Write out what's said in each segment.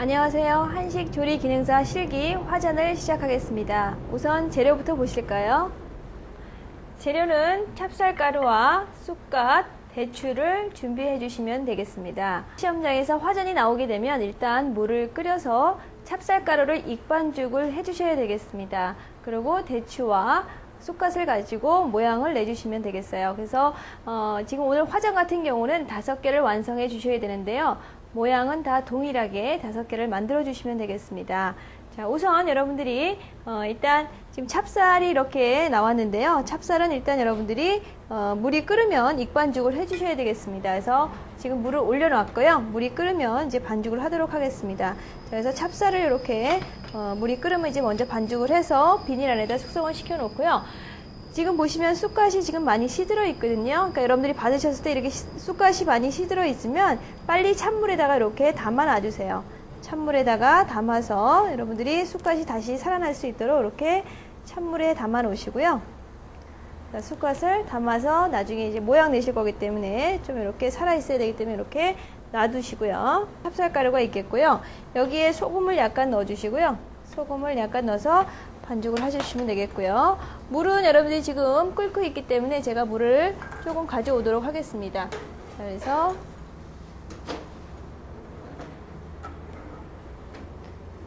안녕하세요. 한식 조리 기능사 실기 화전을 시작하겠습니다. 우선 재료부터 보실까요? 재료는 찹쌀가루와 쑥갓, 대추를 준비해 주시면 되겠습니다. 시험장에서 화전이 나오게 되면 일단 물을 끓여서 찹쌀가루를 익반죽을 해 주셔야 되겠습니다. 그리고 대추와 쑥갓을 가지고 모양을 내주시면 되겠어요. 그래서 지금 오늘 화전 같은 경우는 5개를 완성해 주셔야 되는데요. 모양은 다 동일하게 5개를 만들어 주시면 되겠습니다. 자, 우선 여러분들이 일단 지금 찹쌀이 이렇게 나왔는데요. 찹쌀은 일단 여러분들이 물이 끓으면 익반죽을 해 주셔야 되겠습니다. 그래서 지금 물을 올려 놨고요. 물이 끓으면 이제 반죽을 하도록 하겠습니다. 자, 그래서 찹쌀을 이렇게 물이 끓으면 이제 먼저 반죽을 해서 비닐 안에다 숙성을 시켜 놓고요. 지금 보시면 쑥갓이 지금 많이 시들어 있거든요. 그러니까 여러분들이 받으셨을 때 이렇게 쑥갓이 많이 시들어 있으면 빨리 찬물에다가 이렇게 담아 놔주세요. 찬물에다가 담아서 여러분들이 쑥갓이 다시 살아날 수 있도록 이렇게 찬물에 담아 놓으시고요. 쑥갓을 담아서 나중에 이제 모양 내실 거기 때문에 좀 이렇게 살아 있어야 되기 때문에 이렇게 놔두시고요. 찹쌀가루가 있겠고요. 여기에 소금을 약간 넣어주시고요. 소금을 약간 넣어서 반죽을 하시면 되겠고요. 물은 여러분들이 지금 끓고 있기 때문에 제가 물을 조금 가져오도록 하겠습니다. 자, 그래서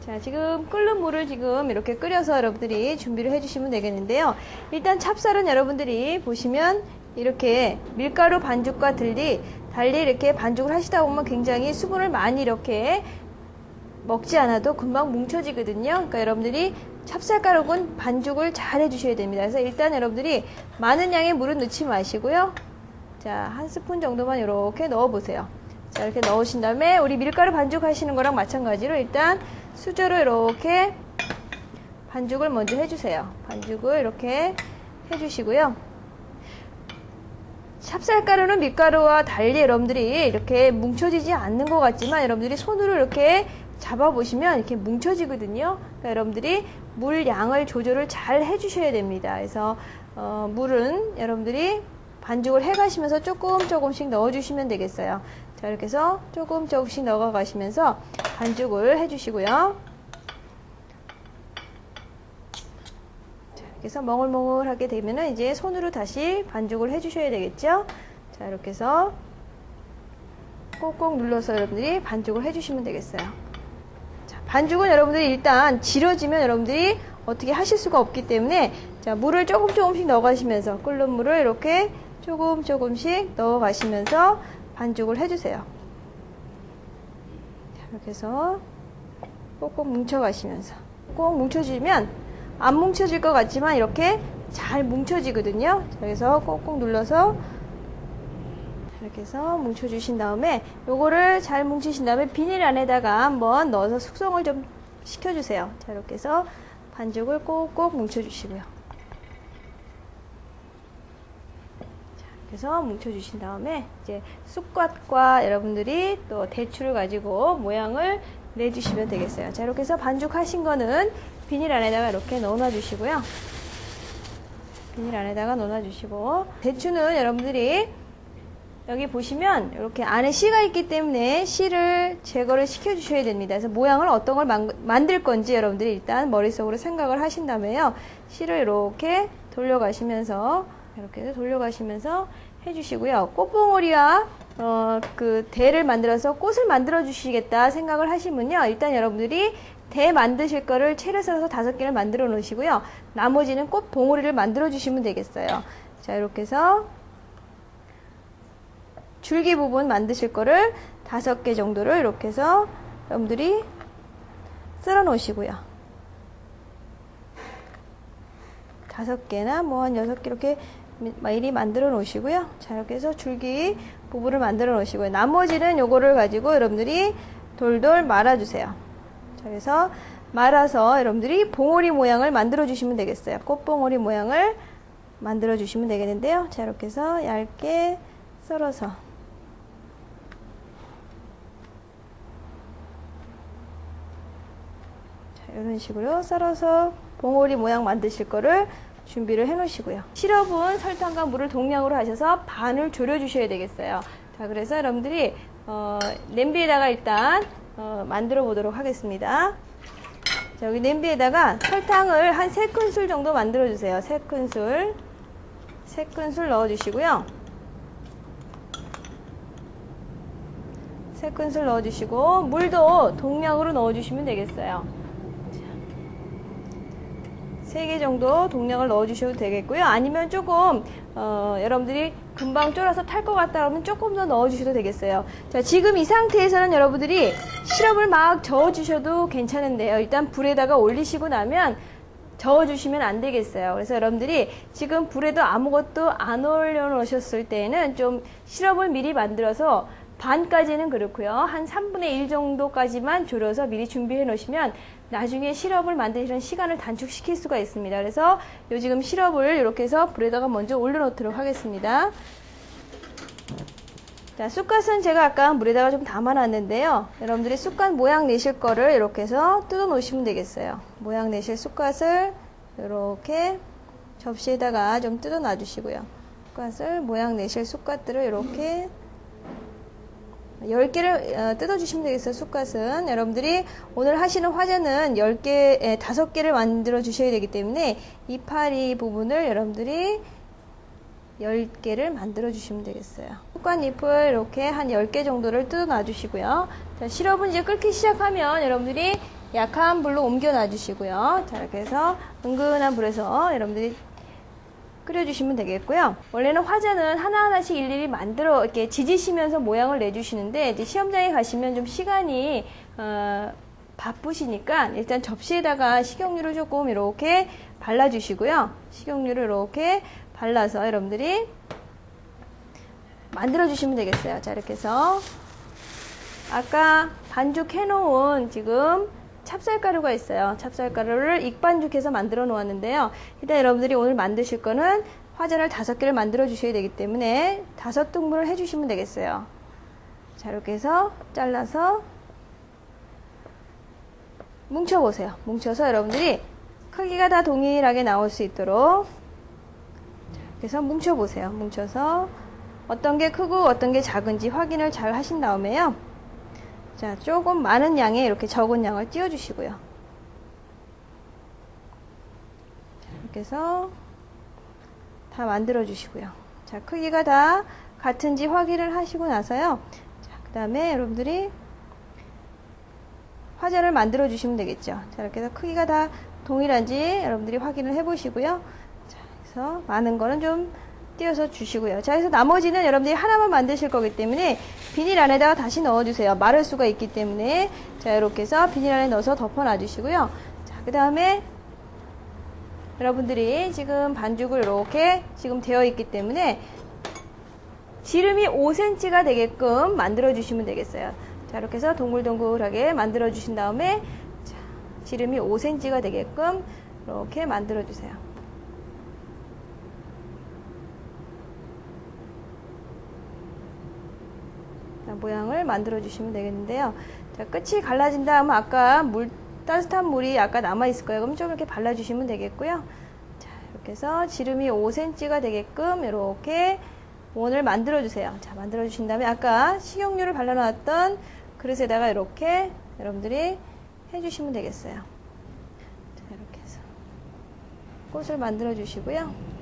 자, 지금 끓는 물을 지금 이렇게 끓여서 여러분들이 준비를 해주시면 되겠는데요. 일단 찹쌀은 여러분들이 보시면 이렇게 밀가루 반죽과 달리 이렇게 반죽을 하시다 보면 굉장히 수분을 많이 이렇게 먹지 않아도 금방 뭉쳐지거든요. 그러니까 여러분들이 찹쌀가루는 반죽을 잘 해주셔야 됩니다. 그래서 일단 여러분들이 많은 양의 물은 넣지 마시고요. 자, 1스푼 정도만 이렇게 넣어보세요. 자, 이렇게 넣으신 다음에 우리 밀가루 반죽 하시는 거랑 마찬가지로 일단 수저로 이렇게 반죽을 먼저 해주세요. 반죽을 이렇게 해주시고요. 찹쌀가루는 밀가루와 달리 여러분들이 이렇게 뭉쳐지지 않는 것 같지만 여러분들이 손으로 이렇게 잡아보시면 이렇게 뭉쳐지거든요. 그러니까 여러분들이 물 양을 조절을 잘 해주셔야 됩니다. 그래서 물은 여러분들이 반죽을 해가시면서 조금씩 넣어주시면 되겠어요. 자, 이렇게 해서 조금씩 넣어가시면서 반죽을 해주시고요. 자, 이렇게 해서 몽글몽글하게 되면은 이제 손으로 다시 반죽을 해주셔야 되겠죠. 자, 이렇게 해서 꼭꼭 눌러서 여러분들이 반죽을 해주시면 되겠어요. 반죽은 여러분들이 일단 질어지면 여러분들이 어떻게 하실 수가 없기 때문에 자, 물을 조금씩 넣어가시면서 끓는 물을 이렇게 조금씩 넣어가시면서 반죽을 해주세요. 자, 이렇게 해서 꼭꼭 뭉쳐가시면서 꼭 뭉쳐지면 안 뭉쳐질 것 같지만 이렇게 잘 뭉쳐지거든요. 자, 그래서 꼭꼭 눌러서 이렇게 해서 뭉쳐주신 다음에 요거를 잘 뭉치신 다음에 비닐 안에다가 한번 넣어서 숙성을 좀 시켜주세요. 자, 이렇게 해서 반죽을 꼭꼭 뭉쳐주시고요. 자, 이렇게 해서 뭉쳐주신 다음에 이제 쑥갓과 여러분들이 또 대추를 가지고 모양을 내주시면 되겠어요. 자, 이렇게 해서 반죽하신 거는 비닐 안에다가 이렇게 넣어놔주시고요. 비닐 안에다가 넣어놔주시고 대추는 여러분들이 여기 보시면 이렇게 안에 씨가 있기 때문에 씨를 제거를 시켜 주셔야 됩니다. 그래서 모양을 어떤 걸 만들 건지 여러분들이 일단 머릿속으로 생각을 하신 다음에요. 씨를 이렇게 돌려가시면서 이렇게 돌려가시면서 해주시고요. 꽃봉오리와 그 대를 만들어서 꽃을 만들어 주시겠다 생각을 하시면요. 일단 여러분들이 대 만드실 거를 채를 썰어서 5개를 만들어 놓으시고요. 나머지는 꽃봉오리를 만들어 주시면 되겠어요. 자, 이렇게 해서 줄기 부분 만드실 거를 5개 정도를 이렇게 해서 여러분들이 썰어 놓으시고요. 5개나 뭐 한 6개 이렇게 미리 만들어 놓으시고요. 자, 이렇게 해서 줄기 부분을 만들어 놓으시고요. 나머지는 요거를 가지고 여러분들이 돌돌 말아주세요. 자, 그래서 말아서 여러분들이 봉오리 모양을 만들어 주시면 되겠어요. 꽃봉오리 모양을 만들어 주시면 되겠는데요. 자, 이렇게 해서 얇게 썰어서 이런 식으로 썰어서 봉오리 모양 만드실 거를 준비를 해 놓으시고요. 시럽은 설탕과 물을 동량으로 하셔서 반을 졸여 주셔야 되겠어요. 자, 그래서 여러분들이 냄비에다가 일단 만들어 보도록 하겠습니다. 자, 여기 냄비에다가 설탕을 한 3큰술 정도 만들어 주세요. 3큰술 넣어 주시고요. 3큰술 넣어 주시고 물도 동량으로 넣어 주시면 되겠어요. 3개 정도 동량을 넣어 주셔도 되겠고요. 아니면 조금 여러분들이 금방 쫄아서 탈 것 같다 그러면 조금 더 넣어 주셔도 되겠어요. 자, 지금 이 상태에서는 여러분들이 시럽을 막 저어 주셔도 괜찮은데요. 일단 불에다가 올리시고 나면 저어 주시면 안 되겠어요. 그래서 여러분들이 지금 불에도 아무것도 안 올려 놓으셨을 때에는 좀 시럽을 미리 만들어서 반까지는 그렇고요. 한 3분의 1 정도까지만 졸여서 미리 준비해 놓으시면 나중에 시럽을 만드시는 시간을 단축시킬 수가 있습니다. 그래서 요 지금 시럽을 이렇게 해서 불에다가 먼저 올려 놓도록 하겠습니다. 자, 쑥갓은 제가 아까 물에다가 좀 담아 놨는데요. 여러분들이 쑥갓 모양 내실 거를 이렇게 해서 뜯어 놓으시면 되겠어요. 모양 내실 쑥갓을 이렇게 접시에다가 좀 뜯어 놔 주시고요. 쑥갓을 모양 내실 쑥갓들을 이렇게 10개를 뜯어주시면 되겠어요. 쑥갓은 여러분들이 오늘 하시는 화전은 10개, 5개를 만들어 주셔야 되기 때문에 이파리 부분을 여러분들이 10개를 만들어 주시면 되겠어요. 쑥갓잎을 이렇게 한 10개 정도를 뜯어 놔 주시고요. 자, 시럽은 이제 끓기 시작하면 여러분들이 약한 불로 옮겨 놔 주시고요. 자, 이렇게 해서 은근한 불에서 여러분들이 끓여주시면 되겠고요. 원래는 화전은 하나하나씩 일일이 만들어 이렇게 지지시면서 모양을 내주시는데 이제 시험장에 가시면 좀 시간이 바쁘시니까 일단 접시에다가 식용유를 조금 이렇게 발라주시고요. 식용유를 이렇게 발라서 여러분들이 만들어 주시면 되겠어요. 자, 이렇게 해서 아까 반죽해 놓은 지금 찹쌀가루가 있어요. 찹쌀가루를 익반죽해서 만들어 놓았는데요. 일단 여러분들이 오늘 만드실 거는 화전을 5개를 만들어 주셔야 되기 때문에 5등분을 해 주시면 되겠어요. 자, 이렇게 해서 잘라서 뭉쳐 보세요. 뭉쳐서 여러분들이 크기가 다 동일하게 나올 수 있도록 이렇게 해서 뭉쳐 보세요. 뭉쳐서 어떤 게 크고 어떤 게 작은지 확인을 잘 하신 다음에요. 자, 조금 많은 양에 이렇게 적은 양을 띄워 주시고요. 이렇게 해서 다 만들어 주시고요. 자, 크기가 다 같은지 확인을 하시고 나서요. 자, 그 다음에 여러분들이 화전을 만들어 주시면 되겠죠. 자, 이렇게 해서 크기가 다 동일한지 여러분들이 확인을 해 보시고요. 자, 그래서 많은 거는 좀 띄워서 주시고요. 자, 그래서 나머지는 여러분들이 하나만 만드실 거기 때문에 비닐 안에다가 다시 넣어주세요. 마를 수가 있기 때문에. 자, 이렇게 해서 비닐 안에 넣어서 덮어놔 주시고요. 자, 그 다음에 여러분들이 지금 반죽을 이렇게 지금 되어 있기 때문에 지름이 5cm가 되게끔 만들어 주시면 되겠어요. 자, 이렇게 해서 동글동글하게 만들어 주신 다음에 자, 지름이 5cm가 되게끔 이렇게 만들어 주세요. 모양을 만들어 주시면 되겠는데요. 자, 끝이 갈라진 다음 아까 따뜻한 물이 아까 남아 있을 거예요. 그럼 좀 이렇게 발라 주시면 되겠고요. 자, 이렇게 해서 지름이 5cm가 되게끔 이렇게 원을 만들어 주세요. 자, 만들어 주신 다음에 아까 식용유를 발라 놨던 그릇에다가 이렇게 여러분들이 해 주시면 되겠어요. 자, 이렇게 해서 꽃을 만들어 주시고요.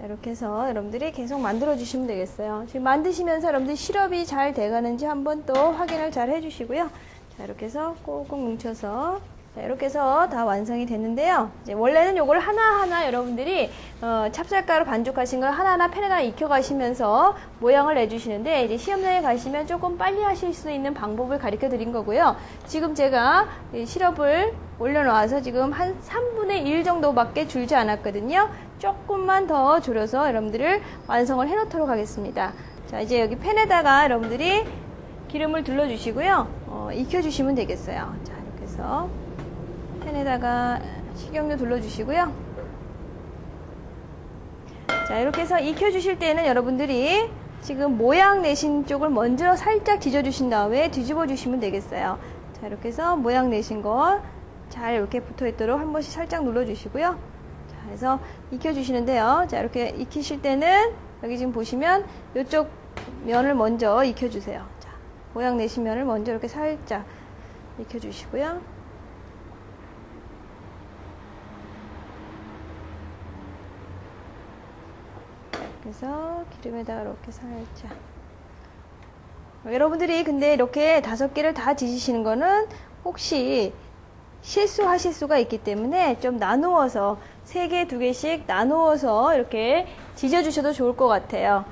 이렇게 해서 여러분들이 계속 만들어 주시면 되겠어요. 지금 만드시면서 여러분들이 시럽이 잘 돼가는지 한번 또 확인을 잘 해주시고요. 자, 이렇게 해서 꽁꽁 뭉쳐서 자, 이렇게 해서 다 완성이 됐는데요. 이제 원래는 요걸 하나하나 여러분들이 찹쌀가루 반죽하신 걸 하나하나 팬에다 익혀 가시면서 모양을 내주시는데 이제 시험장에 가시면 조금 빨리 하실 수 있는 방법을 가르쳐 드린 거고요. 지금 제가 시럽을 올려놓아서 지금 한 3분의 1 정도밖에 줄지 않았거든요. 조금만 더 줄여서 여러분들을 완성을 해 놓도록 하겠습니다. 자, 이제 여기 팬에다가 여러분들이 기름을 둘러주시고요. 익혀주시면 되겠어요. 자, 이렇게 해서 팬에다가 식용유 둘러주시고요. 자, 이렇게 해서 익혀주실 때는 여러분들이 지금 모양 내신 쪽을 먼저 살짝 뒤져주신 다음에 뒤집어 주시면 되겠어요. 자, 이렇게 해서 모양 내신 거 잘 이렇게 붙어 있도록 한 번씩 살짝 눌러주시고요. 자, 그래서 익혀주시는데요. 자, 이렇게 익히실 때는 여기 지금 보시면 이쪽 면을 먼저 익혀주세요. 자, 모양 내신 면을 먼저 이렇게 살짝 익혀주시고요. 그래서 기름에다가 이렇게 살짝. 여러분들이 근데 이렇게 5개를 다 지지시는 거는 혹시 실수하실 수가 있기 때문에 좀 나누어서 3개, 2개씩 나누어서 이렇게 지져주셔도 좋을 것 같아요.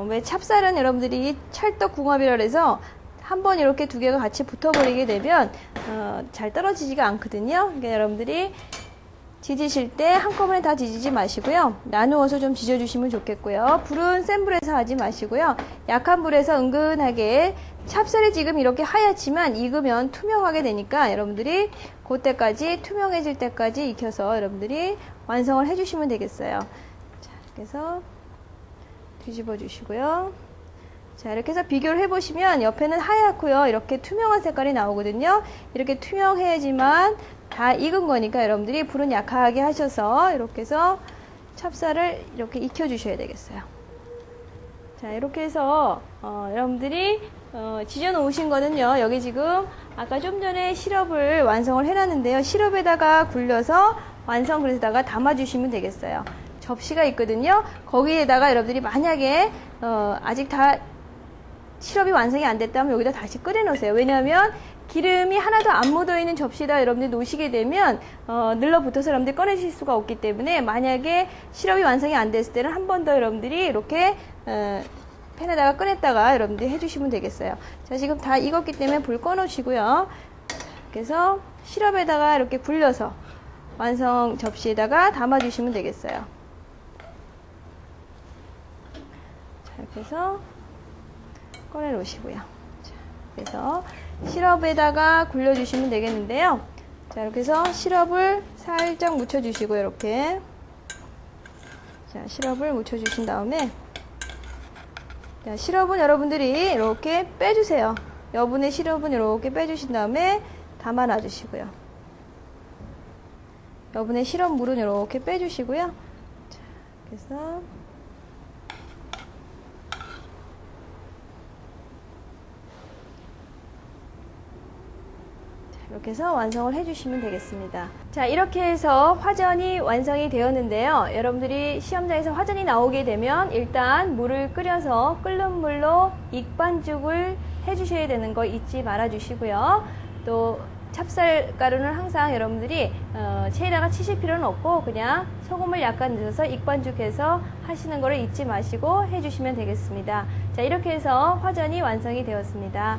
왜 찹쌀은 여러분들이 찰떡궁합이라 해서 한번 이렇게 2개가 같이 붙어버리게 되면 잘 떨어지지가 않거든요. 그러니까 여러분들이 지지실 때 한꺼번에 다 지지지 마시고요. 나누어서 좀 지져주시면 좋겠고요. 불은 센 불에서 하지 마시고요. 약한 불에서 은근하게 찹쌀이 지금 이렇게 하얗지만 익으면 투명하게 되니까 여러분들이 그때까지 투명해질 때까지 익혀서 여러분들이 완성을 해주시면 되겠어요. 자, 그래서 뒤집어 주시고요. 자, 이렇게 해서 비교를 해보시면 옆에는 하얗고요. 이렇게 투명한 색깔이 나오거든요. 이렇게 투명해야지만 다 익은 거니까 여러분들이 불은 약하게 하셔서 이렇게 해서 찹쌀을 이렇게 익혀 주셔야 되겠어요. 자, 이렇게 해서 여러분들이 지져 놓으신 거는요. 여기 지금 아까 좀 전에 시럽을 완성을 해놨는데요. 시럽에다가 굴려서 완성 그릇에다가 담아 주시면 되겠어요. 접시가 있거든요. 거기에다가 여러분들이 만약에 아직 다 시럽이 완성이 안 됐다면 여기다 다시 끓여 놓으세요. 왜냐하면 기름이 하나도 안 묻어 있는 접시에다 여러분들이 놓으시게 되면 늘러붙어서 여러분들이 꺼내실 수가 없기 때문에 만약에 시럽이 완성이 안 됐을 때는 한 번 더 여러분들이 이렇게 팬에다가 꺼냈다가 여러분들이 해주시면 되겠어요. 자, 지금 다 익었기 때문에 불 꺼 놓으시고요. 그래서 시럽에다가 이렇게 굴려서 완성 접시에다가 담아 주시면 되겠어요. 자, 이렇게 해서 꺼내 놓으시고요. 자, 그래서 시럽에다가 굴려주시면 되겠는데요. 자, 이렇게 해서 시럽을 살짝 묻혀주시고요. 이렇게. 자, 시럽을 묻혀주신 다음에, 자, 시럽은 여러분들이 이렇게 빼주세요. 여분의 시럽은 이렇게 빼주신 다음에 담아 놔주시고요. 여분의 시럽 물은 이렇게 빼주시고요. 자, 그래서 이렇게 해서 완성을 해주시면 되겠습니다. 자, 이렇게 해서 화전이 완성이 되었는데요. 여러분들이 시험장에서 화전이 나오게 되면 일단 물을 끓여서 끓는 물로 익반죽을 해주셔야 되는 거 잊지 말아 주시고요. 또 찹쌀가루는 항상 여러분들이 체에다가 치실 필요는 없고 그냥 소금을 약간 넣어서 익반죽해서 하시는 거를 잊지 마시고 해주시면 되겠습니다. 자, 이렇게 해서 화전이 완성이 되었습니다.